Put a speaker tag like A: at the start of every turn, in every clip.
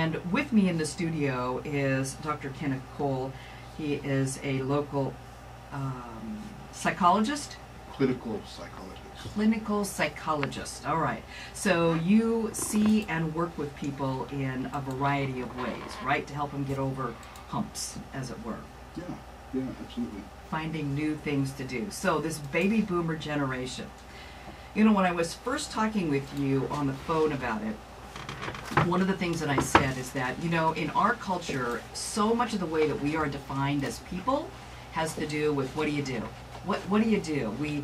A: And with me in the studio is Dr. Kenneth Cole. He is a local psychologist.
B: Clinical psychologist.
A: Clinical psychologist. All right. So you see and work with people in a variety of ways, right? To help them get over humps, as it were.
B: Yeah, absolutely.
A: Finding new things to do. So this baby boomer generation. You know, when I was first talking with you on the phone about it, one of the things that I said is that, you know, in our culture, so much of the way that we are defined as people has to do with what do you do? What do you do? We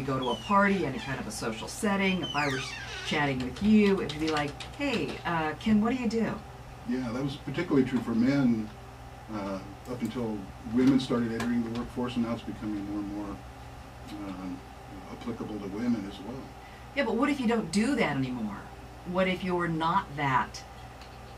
A: go to a party, any kind of a social setting. If I were chatting with you, it'd be like, hey, Ken, what do you do?
B: Yeah, that was particularly true for men up until women started entering the workforce, and now it's becoming more and more applicable to women as well.
A: Yeah, but what if you don't do that anymore? What if you're not that,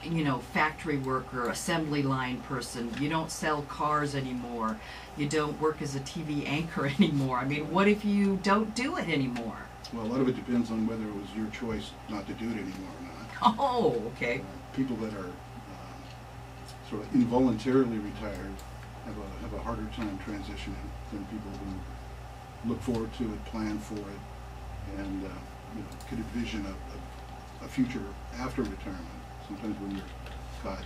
A: you know, factory worker, assembly line person? You don't sell cars anymore. You don't work as a TV anchor anymore. I mean, what if you don't do it anymore?
B: Well, a lot of it depends on whether it was your choice not to do it anymore or not.
A: Oh, okay.
B: People that are sort of involuntarily retired have a harder time transitioning than people who look forward to it, plan for it, and you know, could envision a future after retirement. Sometimes when you're caught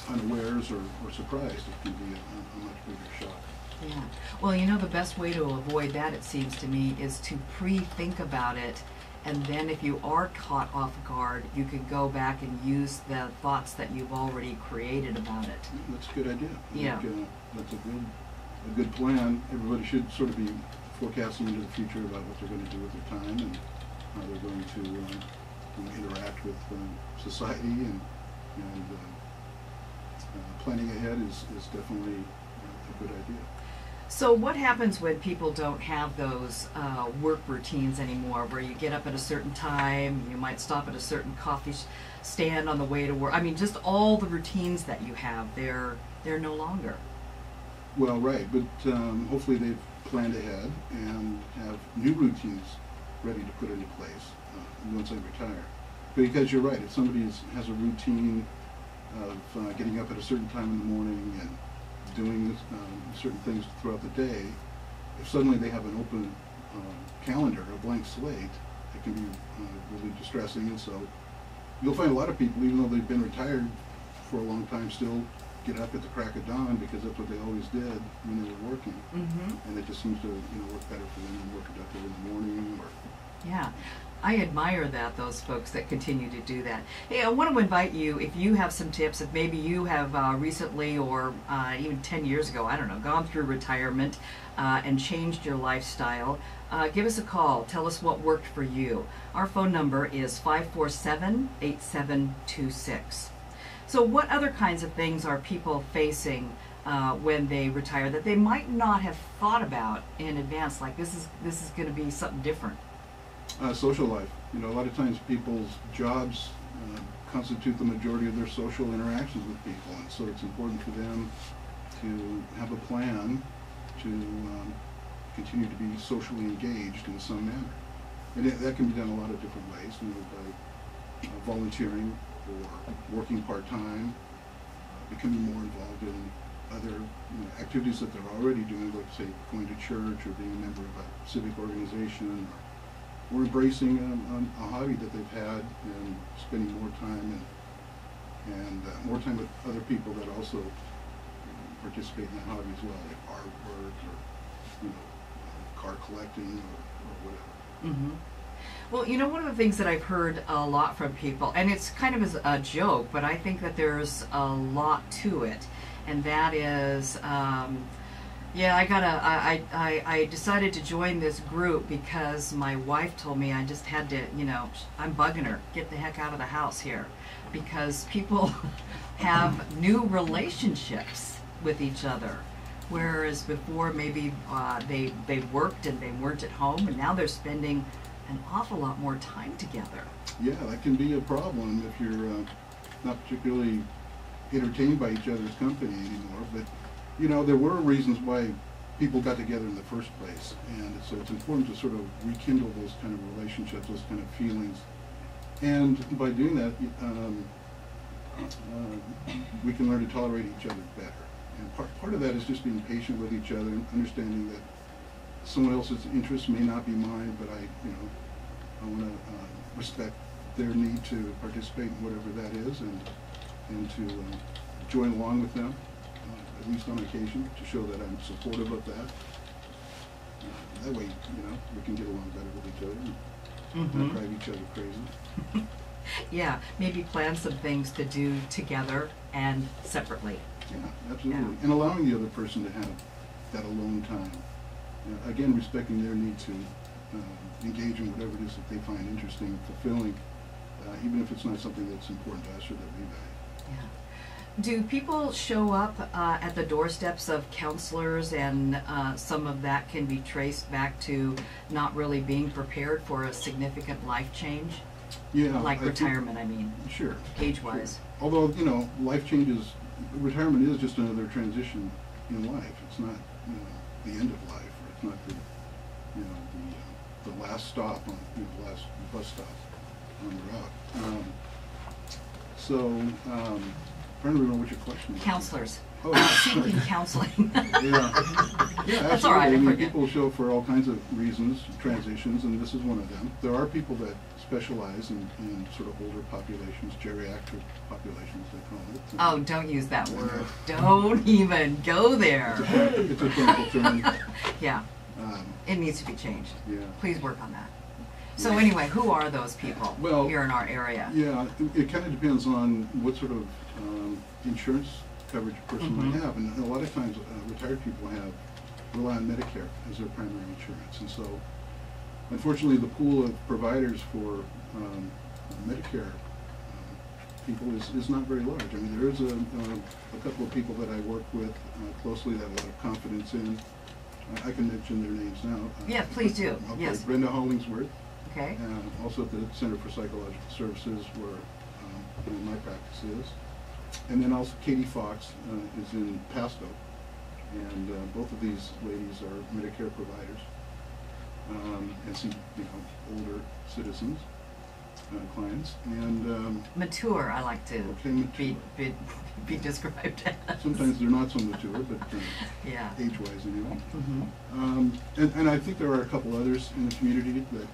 B: unawares or surprised, it can be a much bigger shock.
A: Yeah. Well, you know, the best way to avoid that, it seems to me, is to pre-think about it, and then if you are caught off guard, you can go back and use the thoughts that you've already created about it.
B: That's a good idea.
A: Yeah.
B: I think, that's a good plan. Everybody should sort of be forecasting into the future about what they're going to do with their time and how they're going to interact with society, and planning ahead is definitely a good idea.
A: So what happens when people don't have those work routines anymore, where you get up at a certain time, you might stop at a certain coffee stand on the way to work? I mean, just all the routines that you have, they're no longer.
B: Well, right, but hopefully they've planned ahead and have new routines ready to put into place once they retire. Because you're right, if somebody has a routine of getting up at a certain time in the morning and doing certain things throughout the day, if suddenly they have an open calendar, a blank slate, it can be really distressing. And so you'll find a lot of people, even though they've been retired for a long time, still get up at the crack of dawn because that's what they always did when they were working.
A: Mm-hmm.
B: And it just seems to work better for them and more productive in the morning.
A: Yeah. I admire those folks that continue to do that. Hey, I want to invite you, if you have some tips, if maybe you have recently or even 10 years ago, I don't know, gone through retirement and changed your lifestyle, give us a call. Tell us what worked for you. Our phone number is 547-8726. So what other kinds of things are people facing when they retire that they might not have thought about in advance, like this is going to be something different?
B: Social life. A lot of times people's jobs constitute the majority of their social interactions with people, and so it's important for them to have a plan to continue to be socially engaged in some manner. And that can be done a lot of different ways, by volunteering or working part-time, becoming more involved in other activities that they're already doing, like say going to church or being a member of a civic organization, or embracing a hobby that they've had and spending more time and more time with other people that also participate in that hobby as well, like artwork or car collecting or whatever.
A: Mm-hmm. Well, one of the things that I've heard a lot from people, and it's kind of as a joke, but I think that there's a lot to it, and that is, I decided to join this group because my wife told me I just had to, I'm bugging her, get the heck out of the house here, because people have new relationships with each other. Whereas before maybe they worked and they weren't at home, and now they're spending an awful lot more time together.
B: Yeah, that can be a problem if you're not particularly entertained by each other's company anymore. But there were reasons why people got together in the first place, and so it's important to sort of rekindle those kind of relationships, those kind of feelings. And by doing that, we can learn to tolerate each other better. And part of that is just being patient with each other and understanding that someone else's interests may not be mine, but I want to respect their need to participate in whatever that is, and to join along with them, at least on occasion, to show that I'm supportive of that. That way, we can get along better with each other and not drive each other crazy.
A: Yeah, maybe plan some things to do together and separately.
B: Yeah, absolutely.
A: Yeah.
B: And allowing the other person to have that alone time. Again, respecting their need to engage in whatever it is that they find interesting and fulfilling, even if it's not something that's important to us or that we value.
A: Yeah. Do people show up at the doorsteps of counselors, and some of that can be traced back to not really being prepared for a significant life change?
B: Yeah.
A: Like retirement, I mean.
B: Sure.
A: Age-wise.
B: Sure. Although, life changes, retirement is just another transition in life. It's not, the end of life, or it's not the last stop on, the last bus stop on the route. Trying to remember what your question was.
A: Counselors.
B: Oh,
A: seeking counseling.
B: Yeah,
A: That's all right.
B: absolutely. People show up for all kinds of reasons, transitions, and this is one of them. There are people that specialize in sort of older populations, geriatric populations, they call it.
A: Oh, don't use that word. Don't even go there.
B: It's a clinical term.
A: Yeah. It needs to be changed.
B: Yeah.
A: Please work on that. So anyway, who are those people
B: Well,
A: here in our area?
B: Yeah, it kind of depends on what sort of insurance coverage a person might have. And a lot of times retired people rely on Medicare as their primary insurance. And so unfortunately the pool of providers for Medicare people is not very large. I mean, there is a couple of people that I work with closely that I have a lot of confidence in. I can mention their names now.
A: Yeah, please do.
B: Okay,
A: Yes.
B: Brenda Hollingsworth.
A: Okay.
B: Also at the Center for Psychological Services, where my practice is. And then also Katie Fox is in Pasco. And both of these ladies are Medicare providers. And see, older citizens, clients. And
A: Mature, I like to
B: mature.
A: be described as.
B: Sometimes they're not so mature, but
A: yeah.
B: age-wise anyway.
A: Mm-hmm.
B: And I think there are a couple others in the community that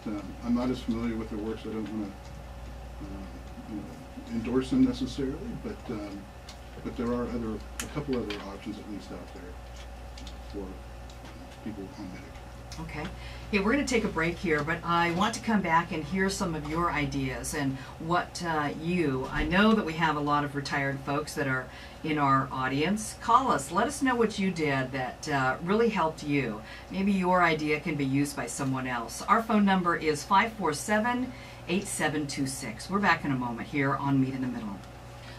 B: I'm not as familiar with their work, so I don't want to endorse them necessarily, but there are a couple other options at least out there for people on Medicare.
A: Okay. Okay, we're going to take a break here, but I want to come back and hear some of your ideas and what I know that we have a lot of retired folks that are in our audience. Call us. Let us know what you did that really helped you. Maybe your idea can be used by someone else. Our phone number is 547-8726. We're back in a moment here on Meet in the Middle.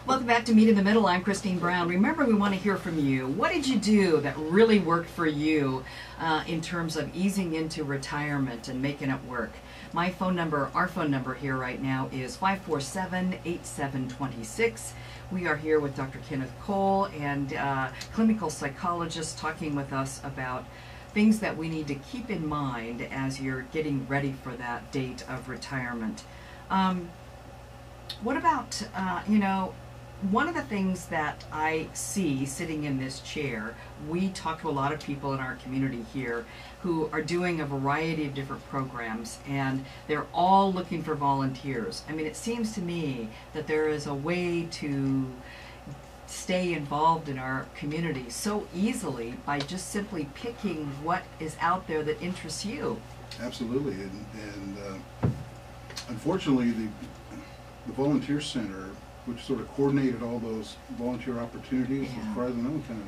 A: Welcome back to Meet in the Middle. I'm Christine Brown. Remember, we want to hear from you. What did you do that really worked for you in terms of easing into retirement and making it work? My phone number, our phone number here right now is 547-8726. We are here with Dr. Kenneth Cole and clinical psychologist talking with us about things that we need to keep in mind as you're getting ready for that date of retirement. What about, one of the things that I see sitting in this chair, we talk to a lot of people in our community here who are doing a variety of different programs, and they're all looking for volunteers. I mean, it seems to me that there is a way to stay involved in our community so easily by just simply picking what is out there that interests you.
B: Absolutely, and unfortunately the Volunteer Center, which sort of coordinated all those volunteer opportunities, as far as I know, kind of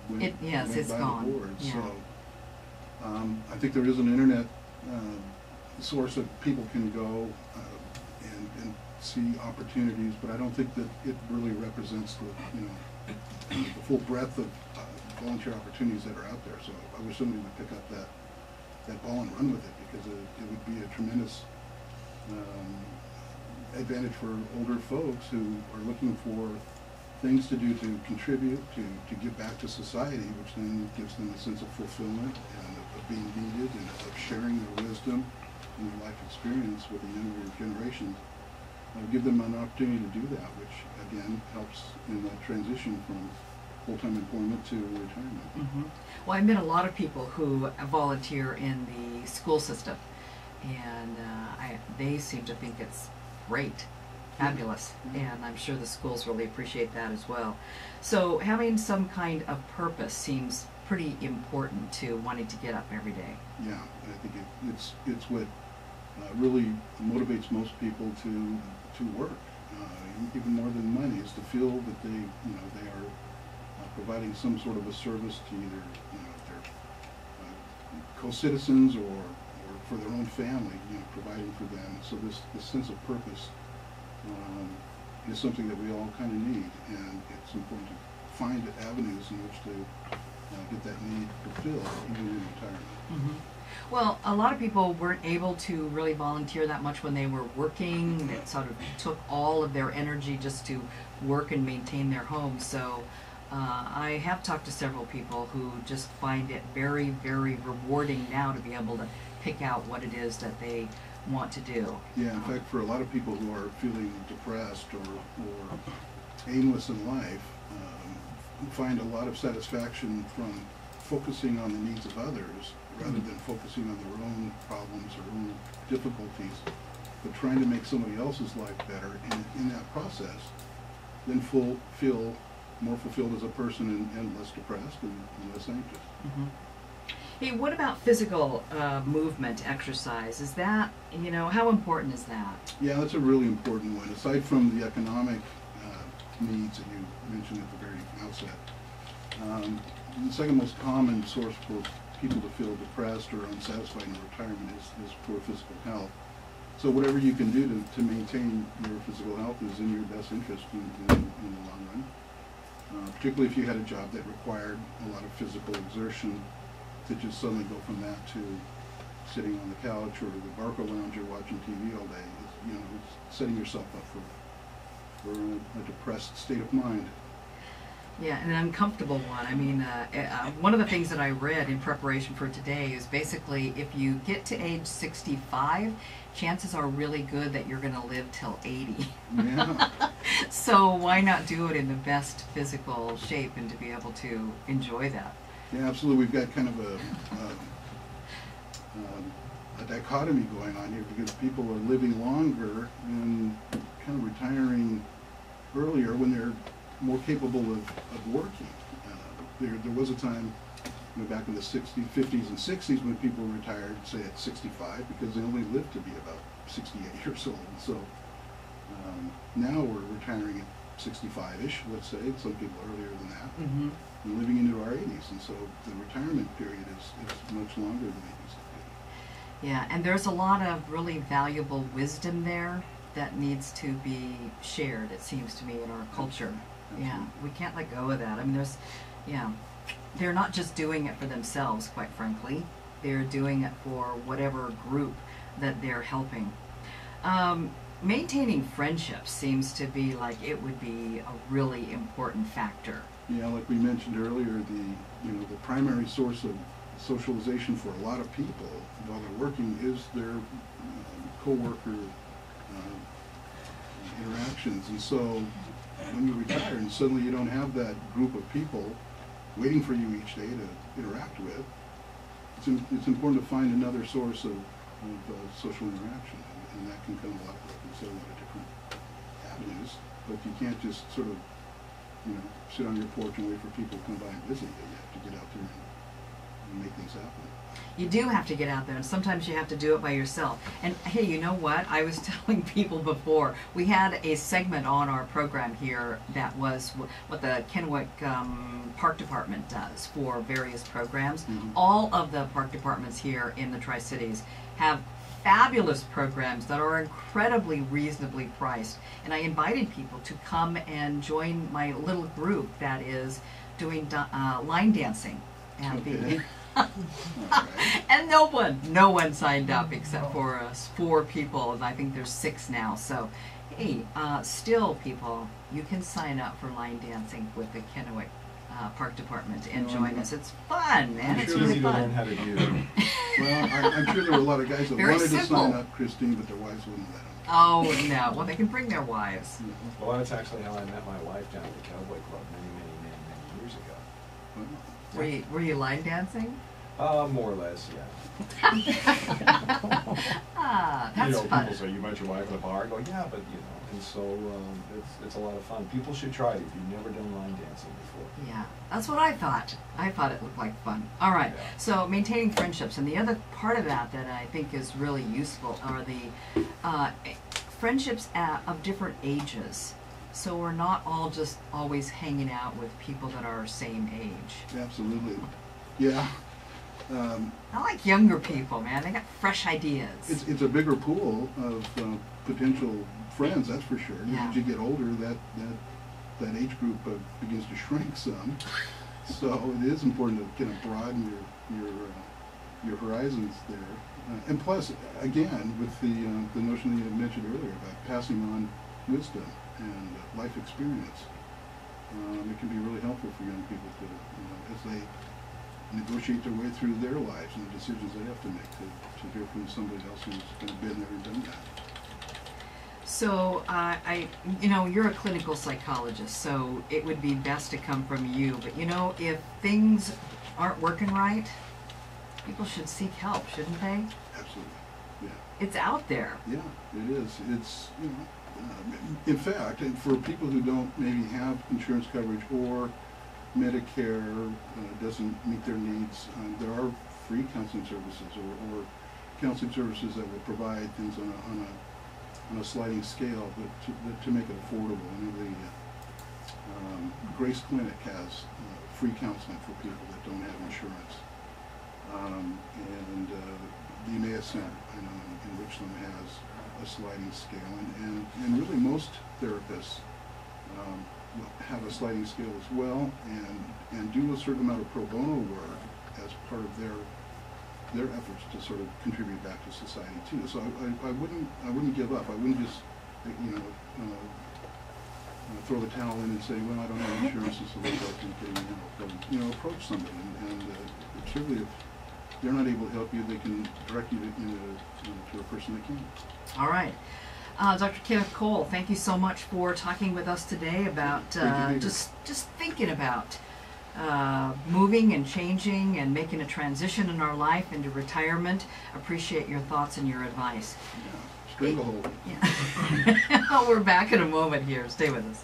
B: went
A: it's
B: by
A: gone.
B: the board.
A: Yeah.
B: So I think there is an internet source that people can go and see opportunities, but I don't think that it really represents the full breadth of volunteer opportunities that are out there. So I wish somebody would pick up that ball and run with it, because it would be a tremendous advantage for older folks who are looking for things to do to contribute, to give back to society, which then gives them a sense of fulfillment and of being needed and of sharing their wisdom and their life experience with the younger generations. give them an opportunity to do that, which again helps in that transition from full-time employment to retirement.
A: Mm-hmm. Well, I met a lot of people who volunteer in the school system, and they seem to think it's great, fabulous, and I'm sure the schools really appreciate that as well. So having some kind of purpose seems pretty important to wanting to get up every day.
B: Yeah, I think it's what really motivates most people to work, even more than money, is to feel that they are providing some sort of a service to either their co-citizens or for their own family, providing for them. So this sense of purpose is something that we all kind of need, and it's important to find avenues in which to get that need fulfilled, even in retirement.
A: Mm-hmm. Well, a lot of people weren't able to really volunteer that much when they were working. It sort of took all of their energy just to work and maintain their homes. So I have talked to several people who just find it very, very rewarding now to be able to pick out what it is that they want to do.
B: Yeah, in fact, for a lot of people who are feeling depressed or aimless in life, find a lot of satisfaction from focusing on the needs of others rather than focusing on their own problems or own difficulties, but trying to make somebody else's life better, and in that process then feel more fulfilled as a person and less depressed and less anxious.
A: Mm-hmm. Hey, what about physical movement, exercise? Is that, how important is that?
B: Yeah, that's a really important one. Aside from the economic needs that you mentioned at the very outset, the second most common source for people to feel depressed or unsatisfied in retirement is poor physical health. So whatever you can do to maintain your physical health is in your best interest in the long run. Particularly if you had a job that required a lot of physical exertion, to just suddenly go from that to sitting on the couch or the Barco lounge or watching TV all day, it's setting yourself up for a depressed state of mind.
A: Yeah, an uncomfortable one. I mean, one of the things that I read in preparation for today is basically if you get to age 65, chances are really good that you're going to live till 80.
B: Yeah.
A: So why not do it in the best physical shape and to be able to enjoy that?
B: Yeah, absolutely. We've got kind of a dichotomy going on here, because people are living longer and kind of retiring earlier when they're more capable of working. There was a time back in the 50s and 60s when people retired, say at 65, because they only lived to be about 68 years old. So now we're retiring at 65-ish, let's say, some people earlier than that,
A: Mm-hmm.
B: and living into our 80s. And so the retirement period is much longer than it used to be.
A: Yeah, and there's a lot of really valuable wisdom there that needs to be shared, it seems to me, in our culture.
B: Absolutely.
A: Yeah, we can't let go of that. I mean, they're not just doing it for themselves, quite frankly. They're doing it for whatever group that they're helping. Maintaining friendships seems to be like it would be a really important factor.
B: Yeah, like we mentioned earlier, the primary source of socialization for a lot of people while they're working is their co-worker interactions. And so when you retire and suddenly you don't have that group of people waiting for you each day to interact with, it's important to find another source of social interaction, and that can come a lot of different avenues. But you can't just sort of sit on your porch and wait for people to come by and visit you. You have to get out there and make things happen.
A: You do have to get out there, and sometimes you have to do it by yourself. And hey, you know what? I was telling people before, we had a segment on our program here that was what the Kennewick Park Department does for various programs.
B: Mm-hmm.
A: All of the park departments here in the Tri-Cities have fabulous programs that are incredibly reasonably priced. And I invited people to come and join my little group that is doing line dancing. And
B: Okay.
A: and no one signed up except for us 4 people, and I think there's 6 now. So, hey, still people, you can sign up for line dancing with the Kennewick park department and
B: No,
A: join
B: no.
A: us. It's fun, man.
B: I'm
A: It's
B: sure
A: really
C: Easy to learn
A: fun.
C: how to do.
B: Well, I'm sure there were a lot of guys that
A: Very
B: wanted to
A: simple.
B: sign up, Christine, but their wives wouldn't let them.
A: Oh no! Well, they can bring their wives.
C: Well, that's actually how I met my wife down at the Cowboy Club many years ago.
B: Well,
A: Were you line dancing?
C: More or less, yeah.
A: Ah, that's
C: you know,
A: fun.
C: people say, you met your wife in a bar? I go, yeah, but, you know, and so it's a lot of fun. People should try it if you've never done line dancing before.
A: Yeah, that's what I thought. I thought it looked like fun. All right,
C: Yeah.
A: so maintaining friendships. And the other part of that that I think is really useful are the friendships of different ages. So we're not all just always hanging out with people that are our same age.
B: absolutely. Yeah.
A: I like younger people, man. They got fresh ideas.
B: It's a bigger pool of potential friends, that's for sure.
A: Yeah.
B: As you get older, that age group begins to shrink some. So it is important to kind of broaden your horizons there. And plus, again, with the notion that you had mentioned earlier about passing on wisdom and life experience, it can be really helpful for young people to, as they negotiate their way through their lives and the decisions they have to make, to hear from somebody else who's kind of been there and done that.
A: So, you're a clinical psychologist, so it would be best to come from you. But, if things aren't working right, people should seek help, shouldn't they?
B: Absolutely, yeah.
A: It's out there.
B: Yeah, it is. It's, in fact, and for people who don't maybe have insurance coverage or Medicare doesn't meet their needs, there are free counseling services or counseling services that will provide things on a sliding scale, but to make it affordable. The Grace Clinic has free counseling for people that don't have insurance, and the Emmaus Center, I know, in Richland has a sliding scale, and really most therapists have a sliding scale as well, and do a certain amount of pro bono work as part of their efforts to sort of contribute back to society too. So I wouldn't give up. I wouldn't just throw the towel in and say, well, I don't have insurance, and so they're getting help. But, approach somebody, and certainly if they're not able to help you, they can direct you to a person that can.
A: All right. Dr. Kenneth Cole, thank you so much for talking with us today about just thinking about moving and changing and making a transition in our life into retirement. Appreciate your thoughts and your advice.
B: Yeah, stranglehold.
A: Yeah. We're back in a moment here. Stay with us.